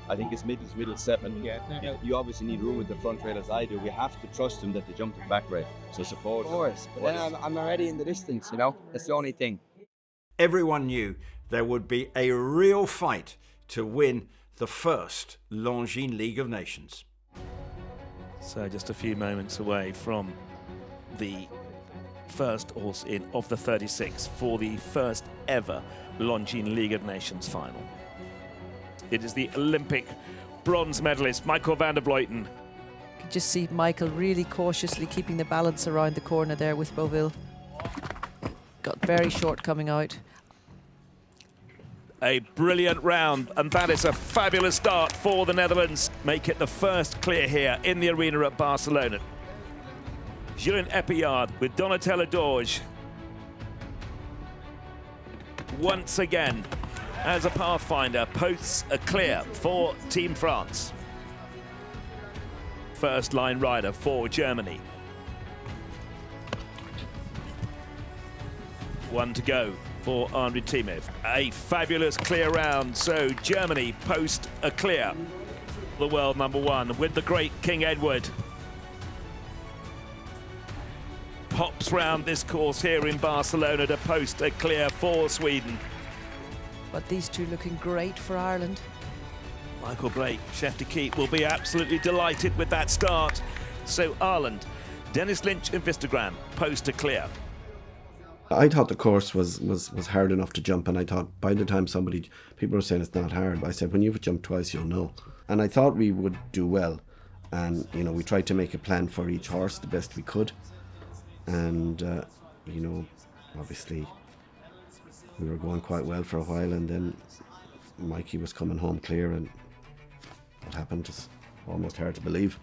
[SPEAKER 10] I think it's middle 7. Yeah. You obviously need room with the front rail as I do. We have to trust them that they jump the back rail. So support.
[SPEAKER 16] Of course. But then I'm already in the distance, you know. That's the only thing.
[SPEAKER 7] Everyone knew there would be a real fight to win the first Longines League of Nations.
[SPEAKER 3] So just a few moments away from the first horse in of the 36 for the first ever Longines League of Nations final. It is the Olympic bronze medalist Michael van der Vleuten.
[SPEAKER 5] You can just see Michael really cautiously keeping the balance around the corner there with Beauville. Got very short coming out.
[SPEAKER 3] A brilliant round, and that is a fabulous start for the Netherlands. Make it the first clear here in the arena at Barcelona. Julien Epillard with Donatella Dorge. Once again, as a pathfinder, posts a clear for Team France. First line rider for Germany. 1 to go for Henri Timev. A fabulous clear round, so Germany post a clear. The world #1 with the great King Edward. Pops round this course here in Barcelona to post a clear for Sweden.
[SPEAKER 5] But these two looking great for Ireland.
[SPEAKER 3] Michael Blake, chef d'équipe, will be absolutely delighted with that start. So Ireland, Dennis Lynch and Vistagram post a clear.
[SPEAKER 2] I thought the course was hard enough to jump, and I thought by the time people were saying it's not hard, but I said when you've jumped twice you'll know. And I thought we would do well, and you know, we tried to make a plan for each horse the best we could, and you know, obviously we were going quite well for a while, and then Mikey was coming home clear, and what happened is almost hard to believe.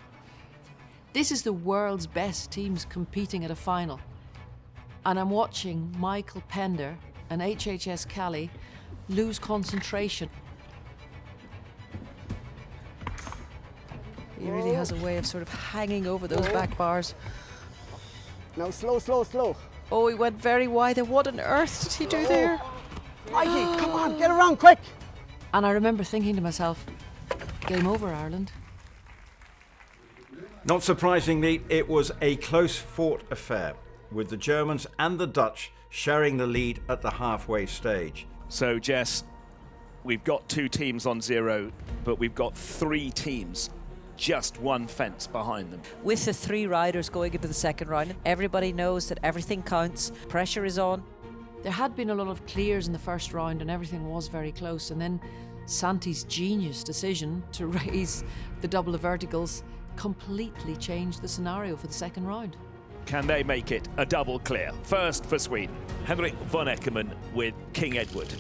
[SPEAKER 4] This is the world's best teams competing at a final. And I'm watching Michael Pender and HHS Cali lose concentration.
[SPEAKER 5] He really has a way of sort of hanging over those back bars.
[SPEAKER 16] Now slow.
[SPEAKER 5] Oh, he went very wide. What on earth did he do there?
[SPEAKER 12] Mikey, come on, get around quick.
[SPEAKER 4] And I remember thinking to myself, game over, Ireland.
[SPEAKER 7] Not surprisingly, it was a close-fought affair, with the Germans and the Dutch sharing the lead at the halfway stage.
[SPEAKER 3] So, Jess, we've got 2 teams on 0, but we've got 3 teams just 1 fence behind them.
[SPEAKER 5] With the 3 riders going into the second round, everybody knows that everything counts. Pressure is on.
[SPEAKER 4] There had been a lot of clears in the first round and everything was very close. And then Santi's genius decision to raise the double of verticals completely changed the scenario for the second round.
[SPEAKER 3] Can they make it a double clear? First for Sweden, Henrik von Eckermann with King Edward.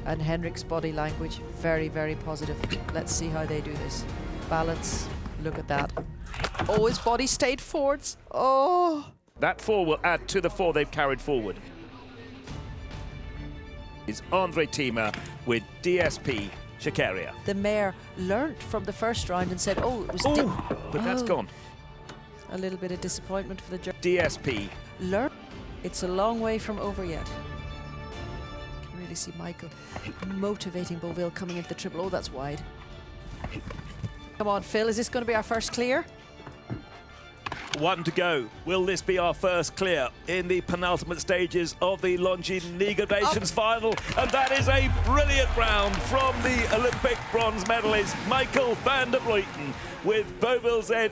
[SPEAKER 5] And Henrik's body language, very, very positive. Let's see how they do this. Balance, look at that. Oh, his body stayed forwards. Oh.
[SPEAKER 3] That 4 will add to the 4 they've carried forward. Is Andre Thiemer with DSP Shakaria.
[SPEAKER 5] The mare learnt from the first round and said, oh, it was...
[SPEAKER 3] but that's gone.
[SPEAKER 5] A little bit of disappointment for the
[SPEAKER 3] DSP.
[SPEAKER 5] Learn. It's a long way from over yet. You can really see Michael motivating Beauville coming into the triple. Oh, that's wide. Come on, Phil, is this going to be our first clear?
[SPEAKER 3] 1 to go. Will this be our first clear in the penultimate stages of the Longines League of Nations final? And that is a brilliant round from the Olympic bronze medalist Michael van der Vleuten with Beauville Z.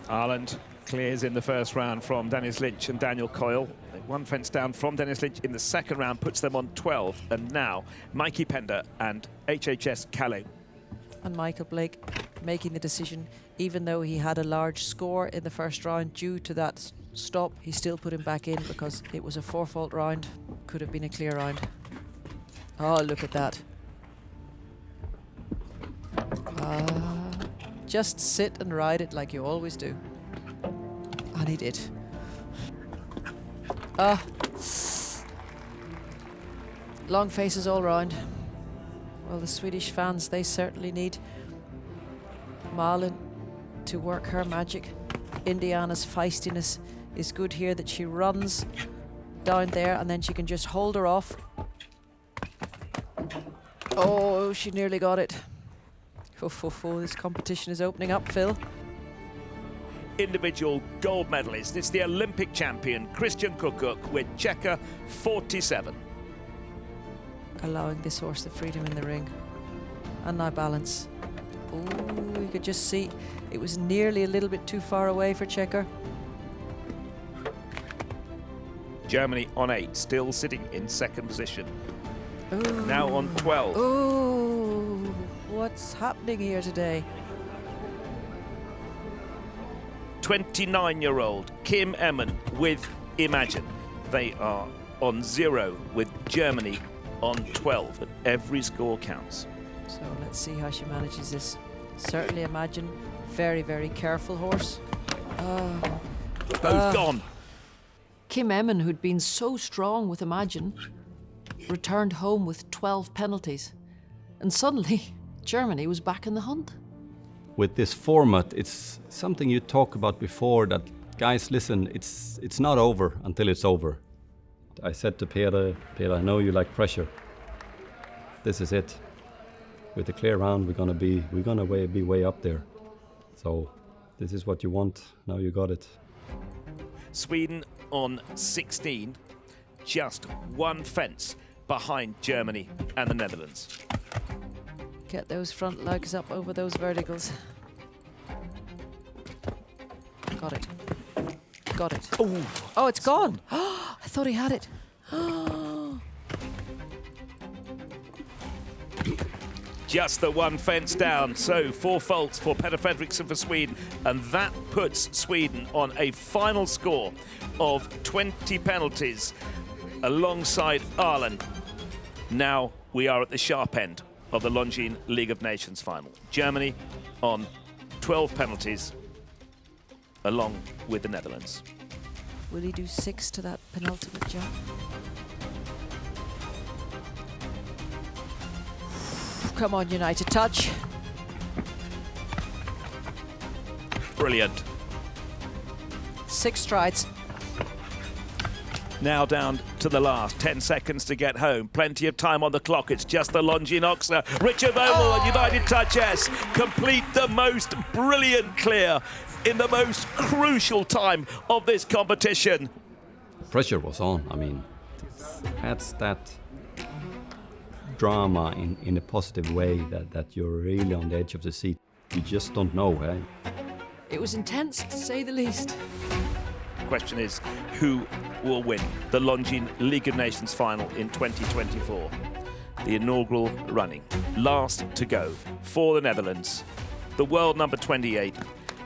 [SPEAKER 3] Ireland clears in the first round from Dennis Lynch and Daniel Coyle. 1 fence down from Dennis Lynch in the second round puts them on 12. And now Mikey Pender and HHS Calais.
[SPEAKER 5] And Michael Blake making the decision, even though he had a large score in the first round due to that stop, he still put him back in because it was a 4-fault round. Could have been a clear round. Oh, look at that. Just sit and ride it like you always do. And he did. Long faces all round. Well, the Swedish fans, they certainly need Malin to work her magic. Indiana's feistiness is good here, that she runs down there and then she can just hold her off. Oh, she nearly got it. This competition is opening up, Phil.
[SPEAKER 3] Individual gold medalist. It's the Olympic champion, Christian Kukuk, with checker 47.
[SPEAKER 5] Allowing this horse the freedom in the ring. And now balance. Oh, you could just see it was nearly a little bit too far away for Checker.
[SPEAKER 3] Germany on 8, still sitting in second position.
[SPEAKER 5] Ooh.
[SPEAKER 3] Now on 12.
[SPEAKER 5] Oh, what's happening here today?
[SPEAKER 3] 29-year-old Kim Emmen with Imagine. They are on 0 with Germany on 12, but every score counts.
[SPEAKER 5] So let's see how she manages this. Certainly Imagine, very, very careful horse.
[SPEAKER 3] Both gone.
[SPEAKER 4] Kim Emmen, who'd been so strong with Imagine, returned home with 12 penalties. And suddenly, Germany was back in the hunt.
[SPEAKER 1] With this format, it's something you talked about before, that guys, listen, it's not over until it's over. I said to Peter, I know you like pressure. This is it. With the clear round, we're gonna be way up there. So this is what you want. Now you got it.
[SPEAKER 3] Sweden on 16, just 1 fence behind Germany and the Netherlands.
[SPEAKER 5] Get those front legs up over those verticals. Got it. Got it. Oh, it's gone. I thought he had it.
[SPEAKER 3] Just the 1 fence down, so 4 faults for Peter Fredriksson for Sweden, and that puts Sweden on a final score of 20 penalties alongside Ireland. Now we are at the sharp end of the Longines League of Nations final. Germany on 12 penalties along with the Netherlands.
[SPEAKER 5] Will he do 6 to that penultimate jump? Come on, United, touch.
[SPEAKER 3] Brilliant.
[SPEAKER 5] 6 strides.
[SPEAKER 3] Now down to the last 10 seconds to get home. Plenty of time on the clock. It's just the Longines Oxer. Richard Oval and United Touch S complete the most brilliant clear in the most crucial time of this competition.
[SPEAKER 1] Pressure was on. I mean, that's that drama in a positive way that you're really on the edge of the seat. You just don't know, eh?
[SPEAKER 4] It was intense, to say the least.
[SPEAKER 3] The question is, who will win the Longines League of Nations final in 2024? The inaugural running. Last to go for the Netherlands, the world number 28,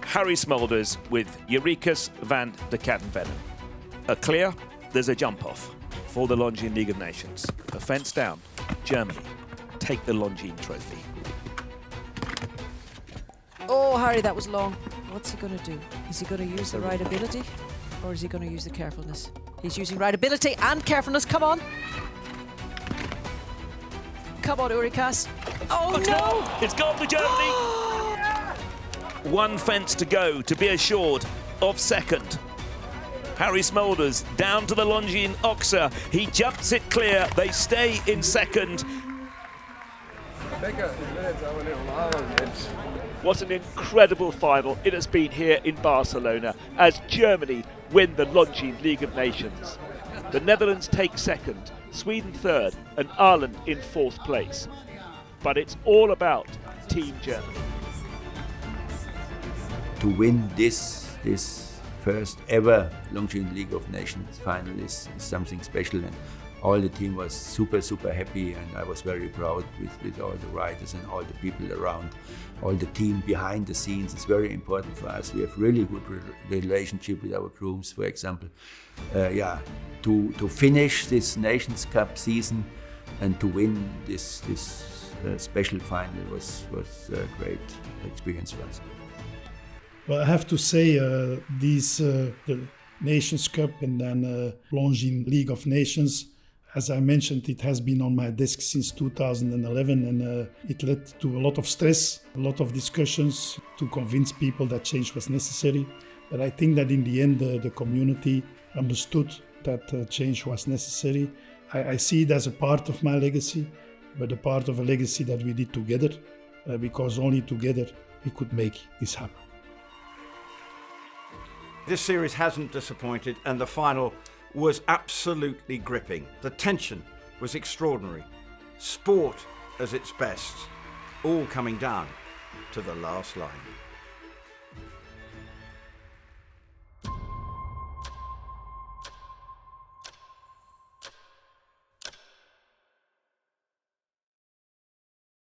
[SPEAKER 3] Harry Smulders with Eureka's van de Kattenvennen. A clear, there's a jump off for the Longines League of Nations. A fence down, Germany take the Longines trophy.
[SPEAKER 5] Oh, Harry, that was long. What's he going to do? Is he going to use the rideability or is he going to use the carefulness? He's using rideability and carefulness. Come on. Come on, Urikas. Oh, no!
[SPEAKER 3] It's gone for Germany. One fence to go to be assured of second. Harry Smulders down to the Longines Oxer. He jumps it clear. They stay in second. What an incredible final it has been here in Barcelona as Germany win the Longines League of Nations. The Netherlands take second, Sweden third, and Ireland in fourth place. But it's all about Team Germany.
[SPEAKER 9] To win this first ever Longines League of Nations final is something special, and all the team was super happy, and I was very proud with all the riders and all the people around, all the team behind the scenes. It's very important for us. We have really good relationship with our grooms, for example. To finish this Nations Cup season and to win this special final was a great experience for us.
[SPEAKER 8] Well, I have to say, the Nations Cup and then Longines League of Nations, as I mentioned, it has been on my desk since 2011, and it led to a lot of stress, a lot of discussions to convince people that change was necessary. But I think that in the end, the community understood that change was necessary. I see it as a part of my legacy, but a part of a legacy that we did together, because only together we could make this happen.
[SPEAKER 7] This series hasn't disappointed, and the final was absolutely gripping. The tension was extraordinary. Sport at its best, all coming down to the last line.